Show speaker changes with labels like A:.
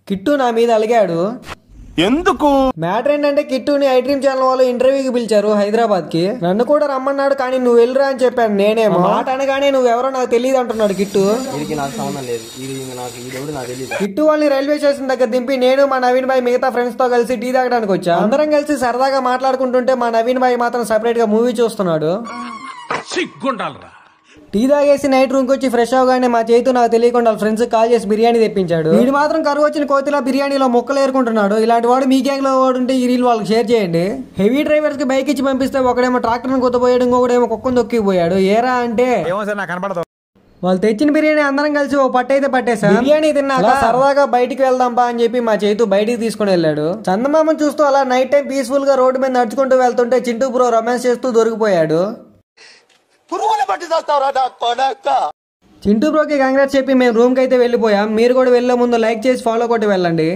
A: Kit నా మీద అలిగాడు.
B: ఎందుకు?
A: మ్యాటర్ ఏంటంటే కిట్టుని ఐ డ్రీమ్ ఛానల్ వాళ్ళు ఇంటర్వ్యూకి పిలిచారు హైదరాబాద్ కి. నన్ను కూడా రమ్మన్నాడు, కానీ నువ్వు వెళ్ళరా అని చెప్పాను. నేనేమో మాట అనగానే నువ్వెవరో నాకు తెలియదు అంటున్నాడు కిట్టు. కిట్టు వాళ్ళని రైల్వే స్టేషన్ దగ్గర దింపి నేను మా నవీన్ భాయ్ మిగతా ఫ్రెండ్స్ తో కలిసి టీ తాగడానికి వచ్చా. అందరం కలిసి సరదాగా మాట్లాడుకుంటుంటే మా నవీన్ భాయ్ మాత్రం సెపరేట్ గా మూవీ చూస్తున్నాడు. టీ తాగేసి నైట్ రూమ్ కి వచ్చి ఫ్రెష్ అవగానే మా చేతు నాకు తెలియకుండా ఫ్రెండ్స్ కాల్ చేసి బిర్యానీ తెప్పించాడు. వీడు మాత్రం కరువు వచ్చిన కోతిలా బిర్యానీలో ముక్కలు ఏరుకుంటున్నాడు. ఇలాంటి వాడు మీ గ్యాంగ్ లో ఉంటే ఈ రీల్ వాళ్ళకి షేర్ చేయండి. హెవీ డ్రైవర్స్ కి బైక్ ఇచ్చి పంపిస్తే ఒకడేమో ట్రాక్టర్ ని కొత్తపోయాడు, ఇంకొకడేమో కుక్కను దొక్కిపోయాడు. ఏరా అంటే వాళ్ళు తెచ్చిన బిర్యానీ అందరం కలిసి ఓ పట్టయితే పట్టేసా. బిర్యానీ తిన్నాక సరదాగా బయటికి వెళ్దాంపా అని చెప్పి మా చేతు బయటికి తీసుకుని వెళ్ళాడు. చందమామని చూస్తూ అలా నైట్ టైం పీస్ఫుల్ గా రోడ్డు మీద నడుచుకుంటూ వెళ్తుంటే చింటూ బ్రో రొమాన్స్ చేస్తూ దొరికిపోయాడు. చింటూ బ్రోకి కంగ్రాట్స్ చెప్పి మేము రూమ్ కి అయితే వెళ్ళిపోయాం. మీరు కూడా వెళ్లే ముందు లైక్ చేసి ఫాలో కొట్టి వెళ్ళండి.